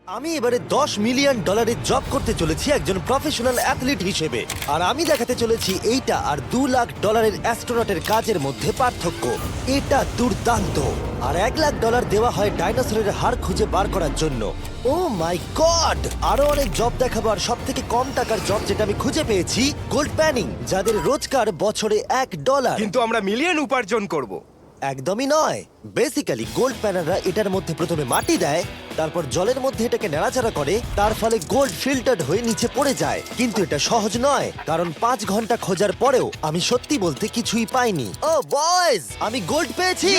আমি এবারে $10 million job করতে চলেছি একজন প্রফেশনাল অ্যাথলিট হিসেবে, আর আমি দেখাতে চলেছি এইটা আর $2 লাখ অ্যাস্ট্রোনটের কাজের মধ্যে পার্থক্য। এটা দুর্দান্ত। আর $1 লাখ দেওয়া হয় ডাইনোসরের হাড় খুঁজে বার করার জন্য। ও মাই গড! আরো অনেক জব দেখাবো, আর সব থেকে কম টাকার জব যেটা আমি খুঁজে পেয়েছি, গোল্ড প্যানিং, যাদের রোজগার বছরে $1। কিন্তু আমরা মিলিয়ন উপার্জন করব। একদমই নয়। বেসিক্যালি গোল্ড প্যানাররা এটার মধ্যে প্রথমে মাটি দেয়, তারপর জলের মধ্যে এটাকে নাড়াচাড়া করে, তার ফলে গোল্ড ফিল্টার্ড হয়ে নিচে পড়ে যায়। কিন্তু এটা সহজ নয়, কারণ 5 ঘন্টা খোঁজার পরেও আমি সত্যি বলতে কিছুই পাইনি। ও বয়েজ, আমি গোল্ড পেয়েছি।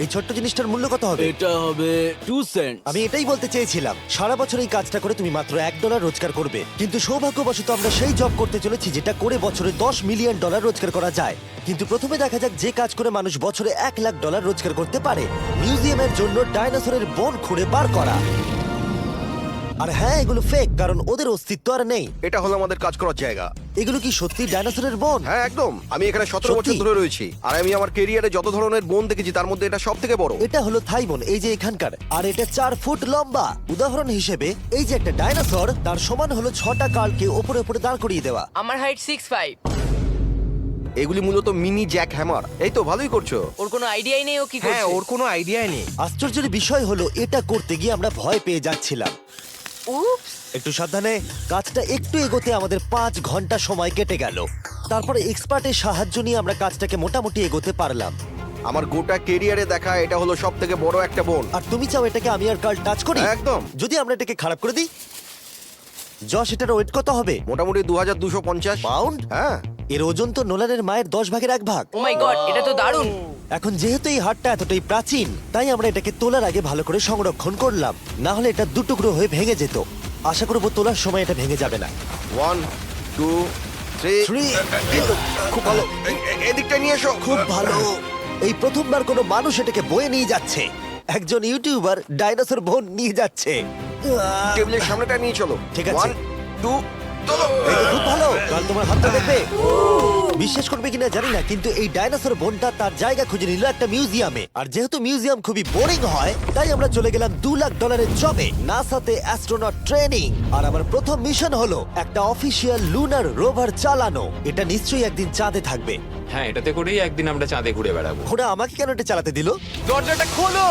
এই ছোট্ট জিনিসটার মূল্য কত হবে? এটা হবে 2 সেন্ট। আমি এটাই বলতে চেয়েছিলাম। সারা বছর এই কাজটা করে তুমি মাত্র $1 রোজগার করবে, কিন্তু সৌভাগ্যবশত আমরা সেই জব করতে চলেছি যেটা করে বছরে $10 মিলিয়ন রোজগার করা যায়। কিন্তু প্রথমে দেখা যাক যে কাজ করে মানুষ বছরে $1 লাখ রোজগার করতে পারে। মিউজিয়ামের জন্য ডাইনোসরের বোন খুঁড়ে বার করা। আর হ্যাঁ, এগুলো ফেক, কারণ ওদের অস্তিত্ব আর নেই। এটা হলো আমাদের কাজ করার জায়গা। এগুলো কি সত্যি ডাইনোসরের বোন? হ্যাঁ একদম, আমি এখানে 17 বছর সত্যি? ধরে রয়েছি, আর আমি আমার কেরিয়ারে যত ধরনের বোন দেখেছি তার মধ্যে এটা সব থেকে বড়। এটা হলো থাইবন, এই যে এখানকার, আর এটা 4 ফুট লম্বা। উদাহরণ হিসেবে এই যে একটা ডাইনোসর, তার সমান হলো 6টা কালকে ওপরে ওপরে দাঁড় করিয়ে দেওয়া। আমার হাইট 6'5". এগুলি মূলত মিনি জ্যাক হ্যামার। এই তো ভালোই করছো। ওর কোনো আইডিয়াই নেই ও কি হ্যাঁ, করছে। ওর কোনো আইডিয়া নেই। আশ্চর্যের বিষয় হলো এটা করতে গিয়ে আমরা ভয় পেয়ে যাচ্ছিলাম। উপস। একটু সাবধানে। কাজটা একটু এগোতে আমাদের 5 ঘন্টা সময় কেটে গেল। তারপরে এক্সপার্টের সাহায্য নিয়ে আমরা কাজটাকে মোটামুটি এগোতে পারলাম। আমার গোটা কেরিয়ারে দেখা এটা হলো সব থেকে বড় একটা বোন। আর তুমি চাও এটাকে আমি আর কাল টাচ করি? একদম। যদি আমরা এটাকে খারাপ করে দিই? যশ, এটার ওয়েট কত হবে? মোটামুটি 2250 পাউন্ড? হ্যাঁ। এর ওজন তো নোলানের মায়ের 10 ভাগের 1 ভাগ। ও মাই গড, এটা তো দারুণ। এখন যেহেতু এই হাটটা এতটাই প্রাচীন, তাই আমরা এটাকে তোলার আগে ভালো করে সংরক্ষণ করলাম, না হলে এটা দুটুকরো হয়ে ভেঙে যেত। আশা করবো তোলার সময় এটা ভেঙে যাবে না। 1 2 3 Three. খুব ভালো। এদিকটা নিয়ে এসো। খুব ভালো। এই প্রথমবার কোনো মানুষ এটাকে বয়ে নিয়ে যাচ্ছে। একজন ইউটিউবার ডাইনোসর বোন নিয়ে যাচ্ছে। টেবিলের সামনেটা নিয়ে চলো। ঠিক আছে। 1 2 চলো। এই তো খুব ভালো। কাল তোমার হাতটা দেখবে। বিশ্বাস করবে কিনা জানি না, কিন্তু এই ডাইনোসর বোনটা তার জায়গা খুঁজে নিল একটা মিউজিয়ামে। আর যেহেতু মিউজিয়াম খুবই বোরিং হয়, তাই আমরা চলে গেলাম $2 লাখ জবে, নাসাতে অ্যাস্ট্রোনট ট্রেনিং। আর আমার প্রথম মিশন হলো একটা অফিসিয়াল লুনার রোভার চালানো। এটা নিশ্চয়ই একদিন চাঁদে থাকবে। হ্যাঁ, এটাতে করেই একদিন আমরা চাঁদে ঘুরে বেড়াবো। ওরা আমাকে কেন এটা চালাতে দিল? দরজাটা খোলো।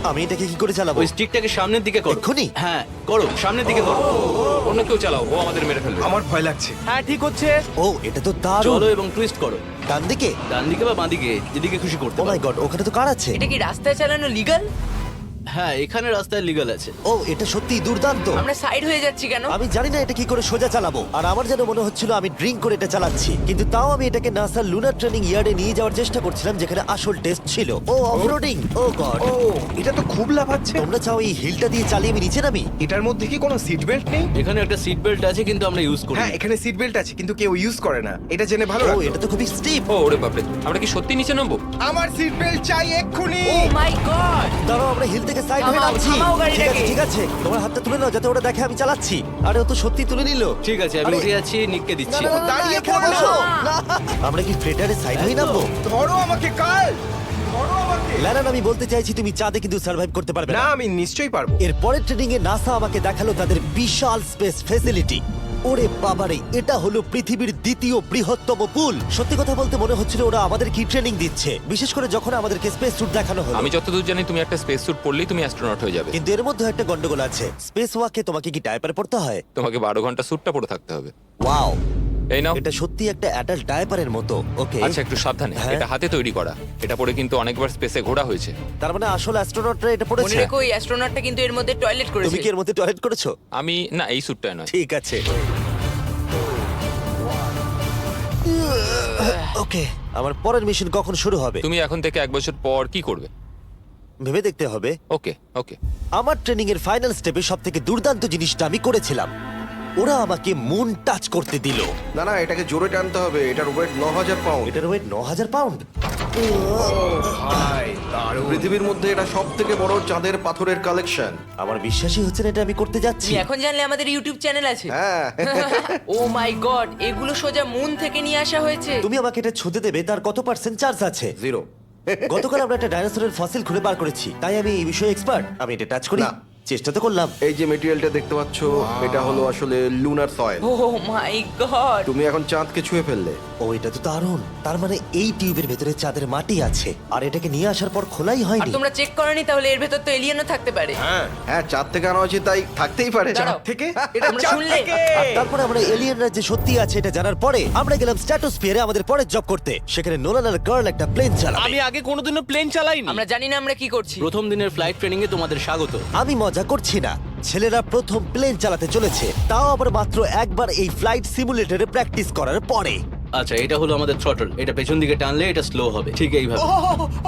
আমি এটাকে কি করে চালাবো? ওই স্টিকটাকে সামনের দিকে করো। এক্ষুনি? হ্যাঁ, করো, সামনের দিকে করো। অন্য কেউ চালাও, ও আমাদের মেরে ফেলবে। আমার ভয় লাগছে। হ্যাঁ, ঠিক হচ্ছে। ও, এটা তো দারুণ। চলো এবং টুইস্ট করো। ডান দিকে? ডান দিকে বা বাঁ দিকে, যেদিকে খুশি করতে ও মাই পারো। গড, ওখানে তো কার আছে? এটা কি রাস্তায় চালানো লিগ্যাল? হ্যাঁ, এখানে রাস্তায় লিগ্যাল আছে। ও, এটা সত্যিই দুর্দান্ত। আমরা সাইড হয়ে যাচ্ছি কেন? আমি জানি না এটা কি করে সোজা চালাবো, আর আমার যেন মনে হচ্ছিল আমি ড্রিঙ্ক করে এটা চালাচ্ছি। কিন্তু তাও আমি এটাকে নাসার লুনার ট্রেনিং ইয়ার্ডে নিয়ে যাওয়ার চেষ্টা করছিলাম, যেখানে আসল টেস্ট ছিল। ও, অফরোডিং। ও গড। ও, এটা তো খুব লাফাচ্ছে। তোমরা চাও এই হিলটা দিয়ে চালিয়ে আমি নিচে নামি? এটার মধ্যে কি কোনো সিট বেল্ট নেই? এখানে একটা সিট বেল্ট আছে, কিন্তু আমরা ইউজ করি হ্যাঁ, না। এখানে সিট বেল্ট আছে কিন্তু কেউ ইউজ করে না। এটা জেনে ভালো ও, লাগলো। এটা তো খুবই স্টিপ। ও ওরে বাপরে, আমরা কি সত্যি নিচে নামবো? আমার সিট বেল্ট চাই এক্ষুনি। ও মাই গড। দাঁড়াও, আমরা হিল থেকে সাইড হয়ে থামাও, নামছি। থামাও গাড়িটাকে। ঠিক আছে, ঠিক আছে, তোমার হাতটা তুলে নাও যাতে ওরা দেখে আমি চালাচ্ছি। আরে, ও তো সত্যি তুলে নিল। ঠিক আছে, আমি আরে- উঠে যাচ্ছি, নিককে না, দিচ্ছি। না, না, না, দাঁড়িয়ে এখানে পড়ো। বসো। না। আমরা কি ফ্রেটারে সাইড হয়ে নামবো? ধরো আমাকে কাল। ধরো আমাকে। ল্যারান, আমি বলতে চাইছি তুমি চাঁদে কিন্তু সার্ভাইভ করতে পারবে না, না। আমি নিশ্চয়ই পারবো। এর পরের ট্রেনিং এ নাসা আমাকে দেখালো তাদের বিশাল স্পেস ফেসিলিটি। ওরে বাবারে, এটা হলো পৃথিবীর দ্বিতীয় বৃহত্তম পুল। সত্যি কথা বলতে মনে হচ্ছিল ওরা আমাদের কি ট্রেনিং দিচ্ছে, বিশেষ করে যখন আমাদেরকে স্পেস স্যুট দেখানো হলো। আমি যতদূর জানি তুমি একটা স্পেস স্যুট পরলেই তুমি অ্যাস্ট্রোনট হয়ে যাবে। কিন্তু এর মধ্যে একটা গন্ডগোল আছে। স্পেস ওয়াকে তোমাকে কি ডায়পার পড়তে হয়? তোমাকে 12 ঘন্টা স্যুটটা পরে থাকতে হবে। ওয়াও, এই নাও। এটা সত্যি একটা অ্যাডাল্ট ডায়পারের মতো। ওকে, আচ্ছা, একটু সাবধানে। হ্যাঁ। এটা হাতে তৈরি করা। এটা পরে কিন্তু অনেকবার স্পেসে ঘোরা হয়েছে। তার মানে আসল অ্যাস্ট্রোনটরা এটা মনে পড়েছে। রেখো এই অ্যাস্ট্রোনটটা কিন্তু এর মধ্যে টয়লেট তুমি করেছে। কি এর মধ্যে টয়লেট করেছো? আমি না, এই স্যুটটায় নয়। ঠিক আছে। ওকে, আমার পরের মিশন কখন শুরু হবে তুমি এখন থেকে 1 বছর পর কি করবে? ভেবে দেখতে হবে। ওকে ওকে। আমার ট্রেনিং এর ফাইনাল স্টেপে সবথেকে দুর্দান্ত জিনিসটা আমি করেছিলাম। ওরা আমাকে মুন টাচ করতে দিল। না না, এটাকে জোরে টানতে হবে। এটার ওয়েট 9000 পাউন্ড। এটার ওয়েট 9000 পাউন্ড। ভাই, দারুণ। পৃথিবীর মধ্যে এটা সব থেকে বড় চাঁদের পাথরের কালেকশন। আমার বিশ্বাসই হচ্ছে না এটা আমি করতে যাচ্ছি। তুমি এখন জানলে আমাদের ইউটিউব চ্যানেল আছে। হ্যাঁ। ও মাই গড, এগুলো সোজা মুন থেকে নিয়ে আসা হয়েছে। তুমি আমাকে এটা ছুঁতে দেবে, তার কত পার্সেন্ট চার্জ আছে? 0। গতকাল আমরা একটা ডাইনোসরের ফসিল খুঁজে বার করেছি, তাই আমি এই বিষয়ে এক্সপার্ট। আমি এটা টাচ করি, না। চেষ্টা তো করলাম। এই যে মেটেরিয়ালটা দেখতে পাচ্ছ, এটা হলো আসলে লুনার সয়েল। ও মাই গড, তুমি এখন চাঁদকে ছুঁয়ে ফেললে। ও, এটা তো দারুণ। তার মানে এই টিউবের ভেতরে চাঁদের মাটি আছে, আর এটাকে নিয়ে আসার পর খোলাই আর হয়নি। তোমরা চেক করনি তাহলে এর ভেতর তো এলিয়েনও থাকতে পারে। হ্যাঁ, চাঁদ থেকে আনা হয়েছে, তাই থাকতেই পারে। দাঁড়াও। থেকে এটা তোমরা চাঁদ শুনলে? থেকে। আর তারপরে আমরা এলিয়েনরা যে সত্যি আছে এটা জানার পরে আমরা গেলাম স্ট্র্যাটোস্ফিয়ারে আমাদের পরের জব করতে। সেখানে নোলান আর গার্ল একটা প্লেন চালাবে। আমি আগে কোনোদিনও প্লেন চালাইনি। আমরা জানি না আমরা কি করছি। প্রথম দিনের ফ্লাইট ট্রেনিং এ তোমাদের স্বাগত। আমি মজা করছি না, ছেলেরা প্রথম প্লেন চালাতে চলেছে, তাও আবার মাত্র একবার এই ফ্লাইট সিমুলেটরে প্র্যাকটিস করার পরে। আচ্ছা, এটা হলো আমাদের থ্রটল। এটা পেছন দিকে টানলে এটা স্লো হবে, ঠিক এইভাবে।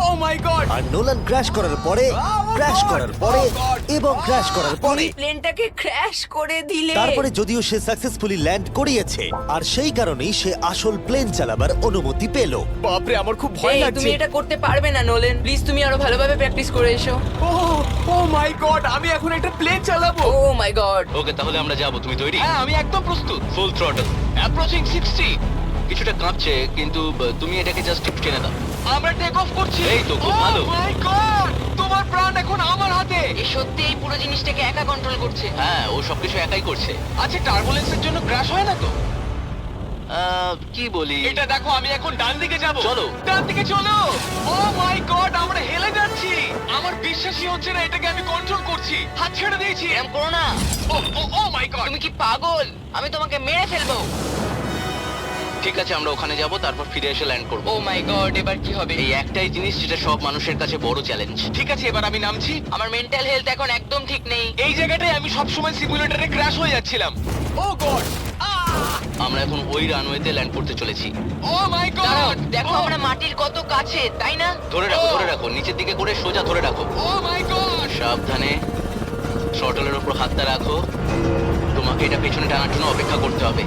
ও মাই গড, আর নোলান ক্র্যাশ করার পরে, ক্র্যাশ করার পরে এবং ক্র্যাশ করার পরে, তুমি প্লেনটাকে ক্র্যাশ করে দিলে। তারপরে যদিও সে সাকসেসফুলি ল্যান্ড করিয়েছে, আর সেই কারণেই সে আসল প্লেন চালাবার অনুমতি পেল। বাপরে আমার খুব ভয় এই, লাগছে। তুমি এটা করতে পারবে না নোলেন, প্লিজ তুমি আরো ভালোভাবে প্র্যাকটিস করে এসো। ও মাই গড, আমি এখন একটা প্লেন চালাবো। ও মাই গড, ওকে, তাহলে আমরা যাব। তুমি তৈরি? হ্যাঁ, আমি একদম প্রস্তুত। Full throttle, approaching 60। কিছুটা কাঁপছে, কিন্তু তুমি এটাকে জাস্ট টিপ টেনে দাও। আমরা টেক অফ করছি। এই তো, খুব ভালো। ও মাই গড, তোমার প্রাণ এখন আমার হাতে। এ সত্যি এই পুরো জিনিসটাকে একা কন্ট্রোল করছে। হ্যাঁ, ও সবকিছু একাই করছে। আচ্ছা, টার্বুলেন্সের জন্য ক্র্যাশ হয় না তো? কি বলি? এটা দেখো, আমি এখন ডান দিকে যাব। চলো। ডান দিকে চলো। ও মাই গড, আমরা হেলে যাচ্ছি। আমার বিশ্বাসই হচ্ছে না এটাকে আমি কন্ট্রোল করছি। হাত ছেড়ে দিয়েছি। এরম করো না, ও মাই গড। তুমি কি পাগল? আমি তোমাকে মেরে ফেলবো। ঠিক আছে, আমরা ওখানে যাব, তারপর ফিরে এসে ল্যান্ড করব। ও মাই গড, এবার কি হবে? এই একটাই জিনিস যেটা সব মানুষের কাছে বড় চ্যালেঞ্জ। ঠিক আছে, এবার আমি নামছি। আমার মেন্টাল হেলথ এখন একদম ঠিক নেই। এই জায়গাটায় আমি সব সময় সিমুলেটরে ক্র্যাশ হয়ে যাচ্ছিলাম। ও গড, আমরা এখন ওই রানওয়েতে ল্যান্ড করতে চলেছি। ও মাই দাঁড়াও, গড। দেখো আমরা মাটির কত কাছে, তাই না? ধরে রাখো, ধরে রাখো, নিচের দিকে করে সোজা ধরে রাখো। ও মাই গড। সাবধানে শটলের উপর হাতটা রাখো। তোমাকে এটা পেছনে টানার জন্য অপেক্ষা করতে হবে।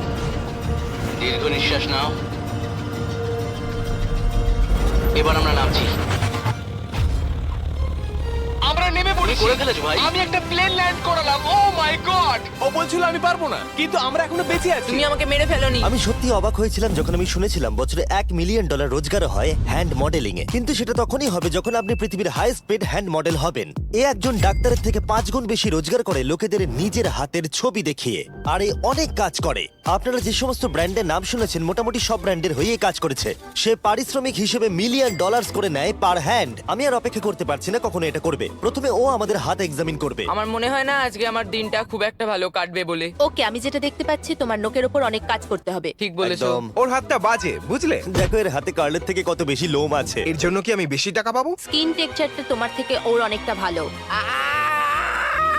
দীর্ঘ নিঃশ্বাস নাও। এবার আমরা নামছি। আমরা নেমে পড়েছি। করে ফেলেছো ভাই। আমি একটা প্লেন ল্যান্ড করালাম। ও মাই গড। ও বলছিল আমি পারবো না, কিন্তু আমরা এখনো বেঁচে আছি। তুমি আমাকে মেরে ফেলোনি। আমি সত্যি অবাক হয়েছিলাম যখন আমি শুনেছিলাম বছরে $1 মিলিয়ন রোজগার হয় হ্যান্ড মডেলিং এ। কিন্তু সেটা তখনই হবে যখন আপনি পৃথিবীর হাইস্ট পেড হ্যান্ড মডেল হবেন। এ একজন ডাক্তারের থেকে 5 গুণ বেশি রোজগার করে লোকেদের নিজের হাতের ছবি দেখিয়ে, আর এ অনেক কাজ করে। আপনারা যে সমস্ত ব্র্যান্ডের নাম শুনেছেন মোটামুটি সব ব্র্যান্ডের হয়েই কাজ করেছে। সে পারিশ্রমিক হিসেবে $1 মিলিয়ন করে নেয় পার হ্যান্ড। আমি আর অপেক্ষা করতে পারছি না কখনো এটা করবে। প্রথমে ও আমাদের হাত এক্সামিন করবে। আমার মনে হয় না আজকে আমার দিনটা খুব একটা ভালো কাটবে বলে। ওকে, আমি যেটা দেখতে পাচ্ছি তোমার নোকের ওপর অনেক কাজ করতে হবে। ঠিক বলেছো। একদম। ওর হাতটা বাজে, বুঝলে? দেখো এর হাতে কার্লের থেকে কত বেশি লোম আছে। এর জন্য কি আমি বেশি টাকা পাবো? স্কিন টেক্সচারটা তোমার থেকে ওর অনেকটা ভালো।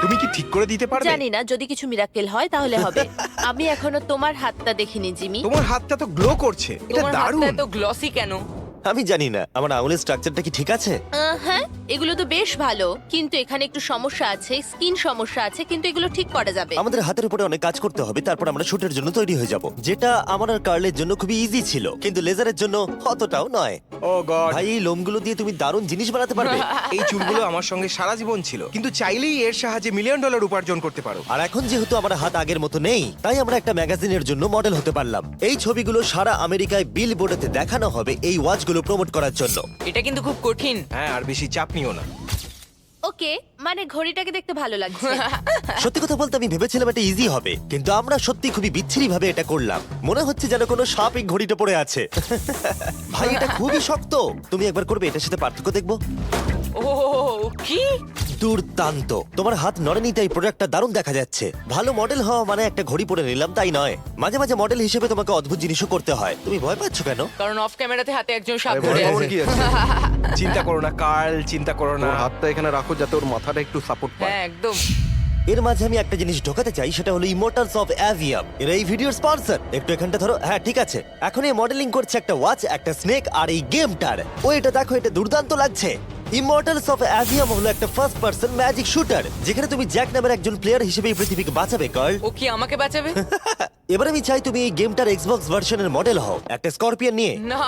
তুমি কি ঠিক করে দিতে পারবে? জানি না, যদি কিছু মিরাকেল হয় তাহলে হবে। আমি এখনো তোমার হাতটা দেখিনি জিমি। তোমার হাতটা তো গ্লো করছে। এটা তোমার হাতটা দারুণ। এত গ্লসি কেন? আমি জানি না আমার আঙুলের স্ট্রাকচারটা কি ঠিক আছে। হ্যাঁ, এগুলো তো বেশ ভালো, কিন্তু এখানে একটু সমস্যা আছে, স্কিন সমস্যা আছে, কিন্তু এগুলো ঠিক করা যাবে। আমাদের হাতের উপরে অনেক কাজ করতে হবে, তারপর আমরা শুটের জন্য তৈরি হয়ে যাব, যেটা আমার আর কার্লের জন্য খুবই ইজি ছিল, কিন্তু লেজারের জন্য অতটাও নয়। ও গড। ভাই এই লোমগুলো দিয়ে তুমি দারুণ জিনিস বানাতে পারবে। এই চুলগুলো আমার সঙ্গে সারা জীবন ছিল, কিন্তু চাইলেই এর সাহায্যে $1 মিলিয়ন উপার্জন করতে পারো। আর এখন যেহেতু আমার হাত আগের মতো নেই, তাই আমরা একটা ম্যাগাজিনের জন্য মডেল হতে পারলাম। এই ছবিগুলো সারা আমেরিকায় বিলবোর্ডেতে দেখানো হবে এই ওয়াচগুলো প্রমোট করার জন্য। এটা কিন্তু খুব কঠিন। হ্যাঁ, আর বেশি চাপ নিও না। ওকে, মানে ঘড়িটাকে দেখতে ভালো লাগছে। সত্যি কথা বলতে আমি ভেবেছিলাম এটা ইজি হবে, কিন্তু আমরা সত্যি খুবই বিচ্ছিরি ভাবে এটা করলাম। মনে হচ্ছে যেন কোনো সাপ এই ঘড়িটা পড়ে আছে। ভাই এটা খুবই শক্ত। তুমি একবার করবে, এটার সাথে পার্থক্য দেখবো। ও কি দুর্দান্ত। তোমার হাত নড়েনি, তাই প্রোডাক্টটা দারুণ দেখা যাচ্ছে। ভালো মডেল হওয়া মানে একটা ঘড়ি পরে নিলাম তাই নয়, মাঝে মাঝে মডেল হিসেবে তোমাকে অদ্ভুত জিনিসও করতে হয়। তুমি ভয় পাচ্ছ কেন? কারণ অফ ক্যামেরাতে হাতে একজন সাপ আরে ধরে ভয় পাওয়ার আছে। কি আছে? চিন্তা করো না কার্ল, চিন্তা করো না। ওর হাতটা এখানে রাখো যাতে ওর মাথাটা একটু সাপোর্ট পায়। হ্যাঁ একদম। এর মাঝে আমি একটা জিনিস ঢোকাতে চাই, সেটা হলো ইমোর্টালস অফ অ্যাভিয়াম। এরা এই ভিডিওর স্পন্সর। একটু এখানটা ধরো। হ্যাঁ ঠিক আছে। এখন এই মডেলিং করছে একটা ওয়াচ, একটা স্নেক আর এই গেমটার। ও এটা দেখো, এটা দুর্দান্ত লাগছে। ইমর্টালস অফ অ্যাভিয়াম হলো একটা ফার্স্ট পার্সন ম্যাজিক শুটার, যেখানে তুমি জ্যাক নামের একজন প্লেয়ার হিসেবে এই পৃথিবীকে বাঁচাবে গার্ল। ও কি আমাকে বাঁচাবে? এবার আমি চাই তুমি এই গেমটার এক্সবক্স ভার্সনের মডেল হও, একটা স্করপিয়ন নিয়ে। না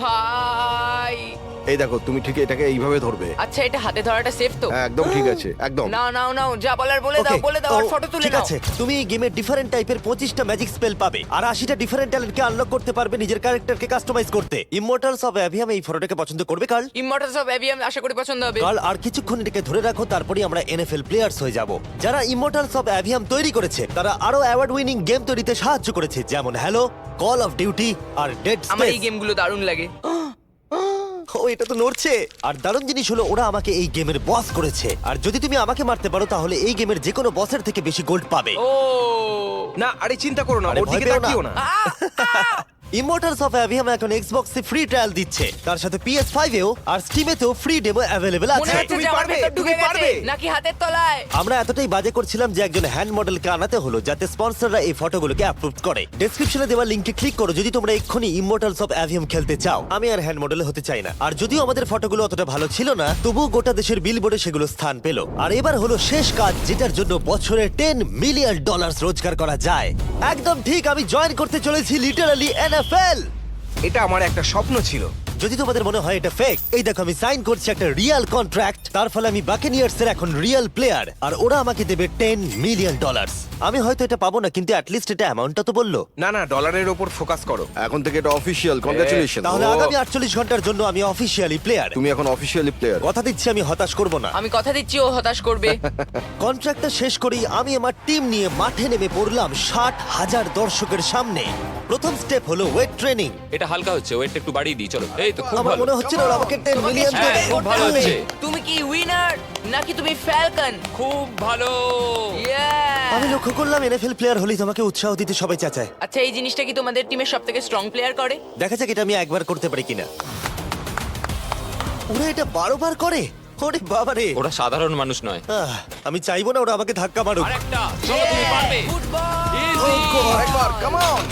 ভাই, এই দেখো, তুমি ঠিক এটাকে এইভাবে ধরবে। আচ্ছা এটা হাতে ধরাটা সেফ তো? হ্যাঁ, একদম ঠিক আছে, একদম। নাও নাও নাও, যা বলার বলে দাও, Okay, বলে দাও, আর তো ফটো তুলে ঠিক নাও। আছে, তুমি এই গেমের ডিফারেন্ট টাইপের 25টা ম্যাজিক স্পেল পাবে আর 80টা ডিফারেন্ট ট্যালেন্টকে আনলক করতে পারবে নিজের ক্যারেক্টারকে কাস্টমাইজ করতে। ইমমর্টালস অফ অ্যাভিয়াম এই ফটোটাকে পছন্দ করবে কার্ল? ইমমর্টালস অফ অ্যাভিয়াম আশা করি পছন্দ হবে। কার্ল, আর কিছুক্ষণ এটাকে ধরে রাখো, তারপরেই আমরা এনএফএল প্লেয়ার্স হয়ে যাব। যারা ইমমর্টালস অফ অ্যাভিয়াম তৈরি করেছে তারা আরো অ্যাওয়ার্ড উইনিং গেম তৈরিতে সাহায্য করেছে, যেমন হ্যালো, কল অফ ডিউটি আর ডেড আমার এই স্পেস। গেমগুলো দারুণ লাগে। ও, এটা তো নড়ছে। আর দারুণ জিনিস হলো ওরা আমাকে এই গেমের বস করেছে, আর যদি তুমি আমাকে মারতে পারো তাহলে এই গেমের যে কোনো বসের থেকে বেশি গোল্ড পাবে। ও না, আরে চিন্তা করো না, আরে ওর ভয় দিকে পেও না। তাকিও না। ইমমর্টালস অফ অ্যাভিয়াম এখন এক্সবক্সে ফ্রি ট্রায়াল দিচ্ছে, তার সাথে PS5 এও আর স্টিমেতেও ফ্রি ডেমো অ্যাভেলেবল মনে আছে। হচ্ছে তুমি যে আমার পারবে, ভেতর ঢুকে তুমি গেছে পারবে। নাকি হাতের তলায়। আমরা এতটাই বাজে করছিলাম যে একজন হ্যান্ড মডেলকে আনাতে হলো যাতে স্পন্সররা এই ফটোগুলোকে অ্যাপ্রুভ করে। ডেসক্রিপশনে দেওয়া লিংকে ক্লিক করো যদি তোমরা এক্ষুনি ইমমর্টালস অফ অ্যাভিয়াম খেলতে চাও। আমি আর হ্যান্ড মডেল হতে চাই না, আর যদিও আমাদের ফটোগুলো অতটা ভালো ছিল না, তবুও গোটা দেশের বিলবোর্ডে সেগুলো স্থান পেল। আর এবার হলো শেষ কাজ, যেটার জন্য বছরে $10 মিলিয়ন রোজগার করা যায়। একদম ঠিক, আমি জয়েন করতে চলেছি লিটারালি NFL। এটা আমার একটা স্বপ্ন ছিল। যদি তোমাদের মনে হয় এটা ফেক, এই দেখো আমি সাইন করছি একটা রিয়েল কন্ট্রাক্ট, তার ফলে আমি বাকেনিয়ার্স এর এখন রিয়েল প্লেয়ার, আর ওরা আমাকে দেবে $10 মিলিয়ন। আমি হয়তো এটা পাবো না, কিন্তু অ্যাটলিস্ট এটা অ্যামাউন্টটা তো বললো। না না, ডলারের ওপর ফোকাস করো। এখন থেকে এটা অফিসিয়াল, কংগ্রাচুলেশন। তাহলে আগামী 48 ঘন্টার জন্য আমি অফিসিয়ালি প্লেয়ার। তুমি এখন অফিসিয়ালি প্লেয়ার। কথা দিচ্ছি আমি হতাশ করব না। আমি কথা দিচ্ছি ও হতাশ করবে। কন্ট্রাক্টটা শেষ করেই আমি আমার টিম নিয়ে মাঠে নেমে পড়লাম 60,000 দর্শকের সামনে। প্রথম স্টেপ হলো ওয়েট ট্রেনিং। এটা হালকা হচ্ছে, ওয়েটটা একটু বাড়িয়ে দিই চলো। এই তো খুব আমার ভালো। মনে হচ্ছে না ওরা আমাকে 10 তোমাকে মিলিয়ন struggle দেবে। খুব করতে ভালো হবে। হচ্ছে। তুমি কি উইনার নাকি তুমি ফ্যালকন? খুব ভালো। আমি লক্ষ্য করলাম NFL প্লেয়ার হলেই তোমাকে উৎসাহ দিতে সবাই চাচায়। আচ্ছা এই জিনিসটা কি তোমাদের টিমের সবথেকে স্ট্রং প্লেয়ার করে? দেখা যাক এটা আমি একবার করতে পারি কিনা। ওরা এটা 12 বার করে? ওরে বাবারে। ওরা সাধারণ মানুষ নয়। আমি চাইবো না ওরা আমাকে ধাক্কা মারুক। আরেকটা, চলো তুমি পারবে। ফুটবল। একবার কাম অন।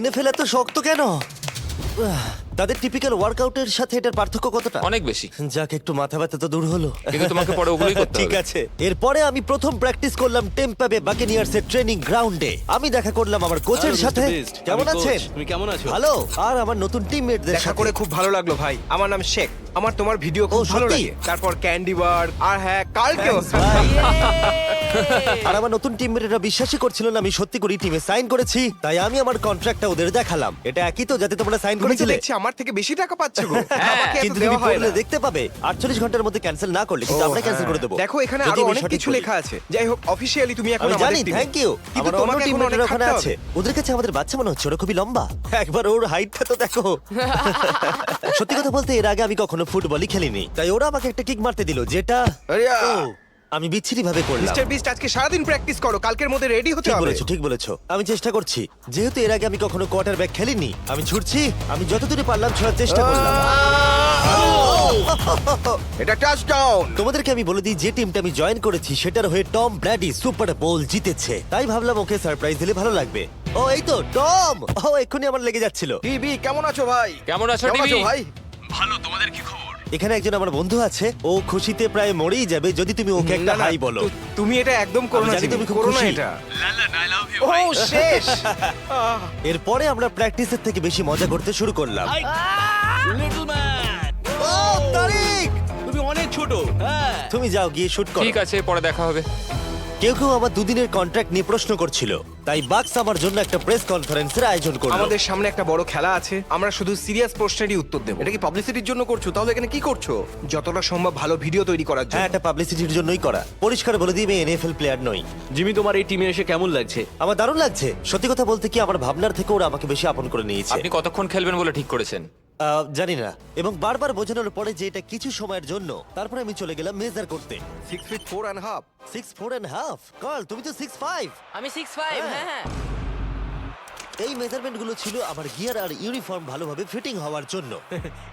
NFL এত শক্ত কেন? তাদের টিপিক্যাল ওয়ার্কআউটের সাথে এটার পার্থক্য কতটা? অনেক বেশি। যাক, একটু মাথা ব্যথা তো দূর হলো। কিন্তু তোমাকে পরে ওগুলোই করতে ঠিক হবে। আছে। এরপরে আমি প্রথম প্র্যাকটিস করলাম টেম্পা বে বাকেনিয়ার্স এর ট্রেনিং গ্রাউন্ডে। আমি দেখা করলাম আমার কোচের সাথে। কেমন আছেন? তুমি কেমন আছো? ভালো। আর আমার নতুন টিমমেটদের দেখা সাথে। করে খুব ভালো লাগলো ভাই। আমার নাম শেখ। আমার তোমার ভিডিও খুব ও, ভালো সত্যি? লাগে। তারপর ক্যান্ডি বার আর হ্যাঁ কালকেও। Thanks, ভাই। আর আমার নতুন টিমমেটরা বিশ্বাসই করছিল না আমি সত্যি করে টিমে সাইন করেছি, তাই আমি আমার কন্ট্রাক্টটা ওদের দেখালাম। এটা একই তো যাতে তোমরা সাইন তুমি তো করেছিলে? দেখছি আমার থেকে বেশি টাকা পাচ্ছ গো। আমাকে এত কিন্তু দেওয়া তুমি হয় পড়লে না। দেখতে পাবে 48 ঘন্টার মধ্যে ক্যান্সেল না করলে কিন্তু ও, আমরা ক্যান্সেল হ্যাঁ। করে দেবো। দেখো এখানে যদি আরো আমি অনেক সঠিক কিছু বলি। লেখা আছে। যাই হোক অফিশিয়ালি তুমি এখন আমি আমাদের জানি, টিমে। Thank you. কিন্তু আমার অন্য তোমাকে এখন টিমমেটরা অনেক ওখানে খাটতে আছে। হবে। ওদের কাছে আমাদের বাচ্চা মনে হচ্ছে, ওরা খুবই লম্বা। একবার ওর হাইটটা তো দেখো। সত্যি কথা বলতে এর আগে আমি কখনো ফুটবলই খেলিনি, তাই ওরা আমাকে একটা কিক মারতে দিল, যেটা আরে, ও, আমি বিচ্ছিরি ভাবে করলাম। মিস্টার বিস্ট আজকে সারাদিন প্র্যাকটিস করো, কালকের মধ্যে রেডি হতে ঠিক হবে। বলেছো, ঠিক বলেছো। আমি চেষ্টা করছি। যেহেতু এর আগে আমি কখনো কোয়ার্টারব্যাক খেলিনি, আমি ছুটছি। আমি যতদূর পারলাম ছোড়ার চেষ্টা করলাম। এটা টাচডাউন। তোমাদেরকে আমি বলে দিই যে টিমটা আমি জয়েন করেছি সেটার হয়ে টম ব্র্যাডি সুপার বোল জিতেছে, তাই ভাবলাম ওকে সারপ্রাইজ দিলে ভালো লাগবে। ও, এই তো টম। ও, এক্ষুনি আমার লেগে যাচ্ছিল। টিভি কেমন আছো ভাই? কেমন আছো কেমন আছো টিভি? ভাই? এখানে একজন আমার বন্ধু আছে, ও খুশিতে প্রায় মরেই যাবে যদি তুমি ওকে একটা না, না, হাই বলো। তুমি এটা একদম করো আমি না, জানি জিমি, তুমি খুব করো না খুশি। এটা। ও শেষ। এরপরে আমরা প্র্যাকটিসের থেকে বেশি মজা করতে শুরু করলাম। লিটল ম্যান, ও, তারিক, তুমি অনেক ছোট। হ্যাঁ, তুমি যাও গিয়ে শুট করো। ঠিক আছে, পরে দেখা হবে। কেউ কেউ আমার দুদিনের কন্ট্রাক্ট নিয়ে প্রশ্ন করছিল, তাই বাক্স আমার জন্য একটা প্রেস কনফারেন্সের আয়োজন করলো। আমাদের সামনে একটা বড় খেলা আছে, আমরা শুধু সিরিয়াস প্রশ্নেরই উত্তর দেব। এটা কি পাবলিসিটির জন্য করছো? তাহলে এখানে কি করছো? যতটা সম্ভব ভালো ভিডিও তৈরি করার হ্যাঁ, জন্য। এটা পাবলিসিটির জন্যই করা। পরিষ্কার বলে দিই আমি NFL প্লেয়ার নই। জিমি তোমার এই টিমে এসে কেমন লাগছে? আমার দারুণ লাগছে। সত্যি কথা বলতে কি, আমার ভাবনার থেকে ওরা আমাকে বেশি আপন করে নিয়েছে। আপনি কতক্ষণ খেলবেন বলে ঠিক করেছেন? জানি না, এবং বারবার বোঝানোর পরে যে এটা কিছু সময়ের জন্য। তারপরে আমি চলে গেলাম মেজার করতে। 6 feet 4 and half। 6'4.5" কল, তুমি তো 6'5". আমি 6'5", হ্যাঁ হ্যাঁ। এই মেজারমেন্ট গুলো ছিল আমার গিয়ার আর ইউনিফর্ম ভালোভাবে ফিটিং হওয়ার জন্য।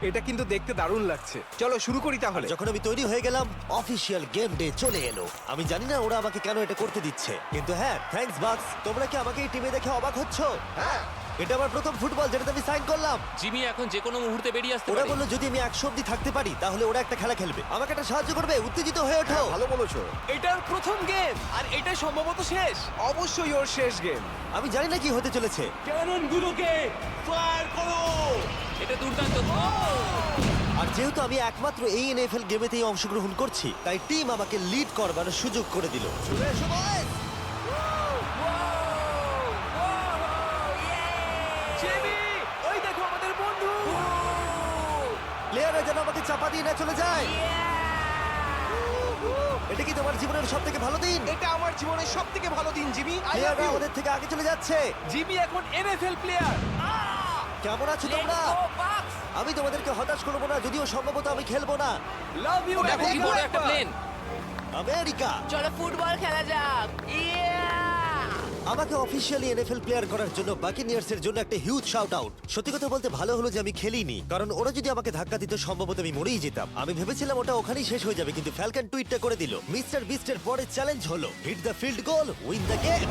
এটা কিন্তু দেখতে দারুণ লাগছে। চলো শুরু করি তাহলে। যখন আমি তৈরি হয়ে গেলাম, অফিসিয়াল গেম ডে চলে এলো। আমি জানি না ওরা আমাকে কেন এটা করতে দিচ্ছে, কিন্তু হ্যাঁ, থ্যাঙ্কস বাক্স। তোমরা কি আমাকে এই টিমে দেখে অবাক হচ্ছ? হ্যাঁ, এটা আমার প্রথম ফুটবল যেটাতে আমি সাইন করলাম। জিমি এখন যে কোনো মুহূর্তে বেরিয়ে আসতে ওরা পারে। বললো যদি আমি 100 অব্দি থাকতে পারি তাহলে ওরা একটা খেলা খেলবে। আমাকে একটা সাহায্য করবে, উত্তেজিত হয়ে ওঠো। ভালো বলেছো। এটার প্রথম গেম আর এটা সম্ভবত শেষ। অবশ্যই ওর শেষ গেম। আমি জানি না কি হতে চলেছে। ক্যানন গুলোকে ফায়ার করো। এটা দুর্দান্ত। আর যেহেতু আমি একমাত্র এই এনএফএল গেমেতেই অংশগ্রহণ করছি, তাই টিম আমাকে লিড করবার সুযোগ করে দিল। চলে এসো বয়েজ। জিমি, ওই দেখো আমাদের বন্ধু। প্লেয়াররা যেন আমাকে চাপা দিয়ে না চলে যায়। এটা কি তোমার জীবনের সব থেকে ভালো দিন? এটা আমার জীবনের সব থেকে ভালো দিন, জিমি। আই লাভ প্লেয়াররা ইউ। আমাদের থেকে আগে চলে যাচ্ছে। জিমি এখন এনএফএল প্লেয়ার। কেমন আছো তোমরা? আমি তোমাদেরকে হতাশ করবো না, যদিও সম্ভবত আমি খেলবো না। Love you. দেখো কি বড় একটা প্লেন। আমেরিকা চলো ফুটবল খেলা যাক। আমাকে অফিসিয়ালি এনএফএল প্লেয়ার করার জন্য বাকিনিয়ার্স এর জন্য একটা হিউজ শাউট আউট। সত্যি কথা বলতে ভালো হলো যে আমি খেলিনি, কারণ ওরা যদি আমাকে ধাক্কা দিত সম্ভবত আমি মরেই যেতাম। আমি ভেবেছিলাম ওটা ওখানেই শেষ হয়ে যাবে, কিন্তু ফ্যালকন টুইটটা করে দিল, মিস্টার বিস্টের পরের চ্যালেঞ্জ হলো hit the field goal, win the game.